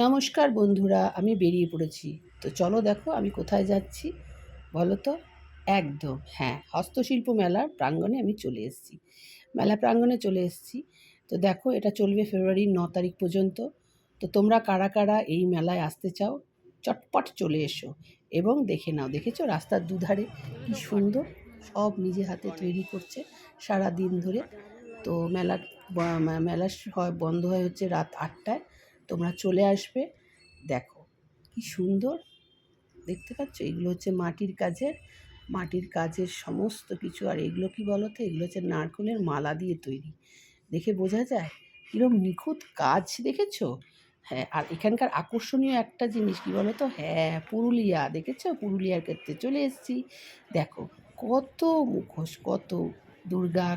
নমস্কার বন্ধুরা, আমি বেরিয়ে পড়েছি। তো চলো দেখো আমি কোথায় যাচ্ছি বলো তো। একদম হ্যাঁ, হস্তশিল্প মেলার প্রাঙ্গণে আমি চলে এসেছি। মেলা প্রাঙ্গণে চলে এসেছি। তো দেখো এটা চলবে ফেব্রুয়ারির 9 তারিখ পর্যন্ত। তো তোমরা কারা কারা এই মেলায় আসতে চাও চটপট চলে এসো এবং দেখে নাও। দেখেছো রাস্তার দুধারে কি সুন্দর, সব নিজে হাতে তৈরি করছে সারা দিন ধরে। তো মেলা বন্ধ হয় হচ্ছে রাত 8টায়। তোমরা চলে আসবে। দেখো কি সুন্দর, দেখতে পাচ্ছ এগুলো হচ্ছে মাটির কাজের সমস্ত কিছু। আর এগুলো কি বলো তো, এগুলো হচ্ছে নারকেলের মালা দিয়ে তৈরি। দেখে বোঝা যায় কীরকম নিখুঁত কাজ, দেখেছো? হ্যাঁ, আর এখানকার আকর্ষণীয় একটা জিনিস কি বলো তো, হ্যাঁ পুরুলিয়া, দেখেছো? পুরুলিয়ার ক্ষেত্রে চলে এসেছি। দেখো কত মুখোশ, কত দুর্গা,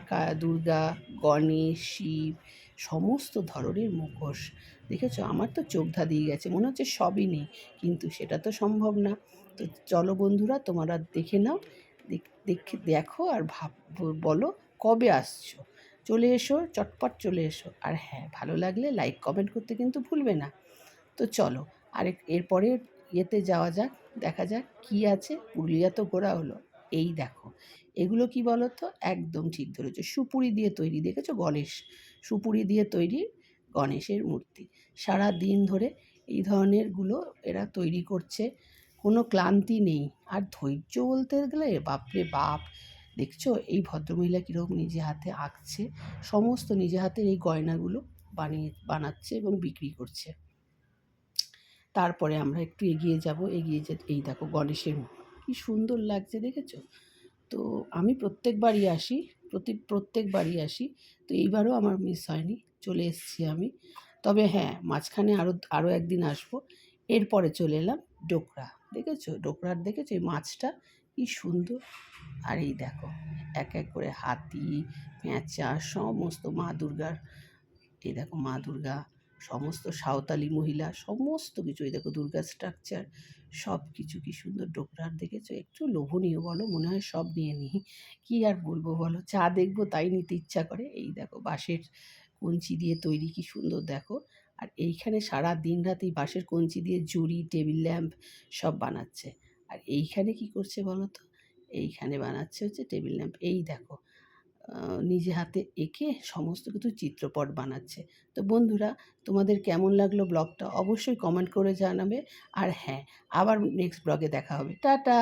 গণেশ, শিব, সমস্ত ধরনের মুখোশ। দেখেছো? আমার তো চোখ ধাঁধিয়ে গেছে, মনে হচ্ছে সবই নেই, কিন্তু সেটা তো সম্ভব না। তো চলো বন্ধুরা, তোমরা দেখে নাও, দেখো আর বলো কবে আসছো। চলে এসো, চটপট চলে এসো। আর হ্যাঁ, ভালো লাগলে লাইক কমেন্ট করতে কিন্তু ভুলবে না। তো চলো এরপরে ইয়েতে যাওয়া যাক, দেখা যাক কি আছে। পুরুলিয়া তো ঘোরা হলো। এই দেখো এগুলো কি বলো তো, একদম ঠিক ধরেছো, সুপুরি দিয়ে তৈরি। দেখেছো গণেশ, সুপুরি দিয়ে তৈরি গণেশের মূর্তি। সারা দিন ধরে এই ধরনেরগুলো এরা তৈরি করছে, কোনো ক্লান্তি নেই। আর ধৈর্য বলতে গেলে বাপরে বাপ, দেখছো এই ভদ্রমহিলা কীরকম নিজে হাতে আঁকছে, সমস্ত নিজে হাতের এই গয়নাগুলো বানাচ্ছে এবং বিক্রি করছে। তারপরে আমরা একটু এগিয়ে যাব, এই দেখো গণেশের কি সুন্দর লাগছে, দেখেছো? তো আমি প্রত্যেকবারই আসি। তো এইবারও আমার মিস হয়নি, চলে এসেছি আমি। তবে হ্যাঁ, মাঝখানে আরও একদিন আসবো। এরপরে চলে এলাম ডোকরা। দেখেছো এই মাছটা কি সুন্দর। আর এই দেখো এক এক করে হাতি, পেঁচা, সমস্ত মা দুর্গার, এই দেখো মা দুর্গা, সমস্ত সাঁওতালি মহিলা, সমস্ত কিছু। এই দেখো দুর্গা স্ট্রাকচার, সব কিছু কি সুন্দর। ডোকরার দেখেছো, একটু লোভনীয় বলো, মনে হয় সব নিয়ে নিই। কী আর বলবো বলো, যা দেখবো তাই নিতে ইচ্ছা করে। এই দেখো বাঁশের কঞ্চি দিয়ে তৈরি, কি সুন্দর দেখো। আর এইখানে সারা দিন রাত এই বাঁশের কঞ্চি দিয়ে জুড়ি, টেবিল ল্যাম্প সব বানাচ্ছে। আর এইখানে কি করছে বলো তো, এইখানে বানাচ্ছে হচ্ছে টেবিল ল্যাম্প। এই দেখো নিজে হাতে এঁকে সমস্ত কিছু চিত্রপট বানাচ্ছে। তো বন্ধুরা, তোমাদের কেমন লাগলো ব্লগটা অবশ্যই কমেন্ট করে জানাবে। আর হ্যাঁ, আবার নেক্সট ব্লগে দেখা হবে। টাটা।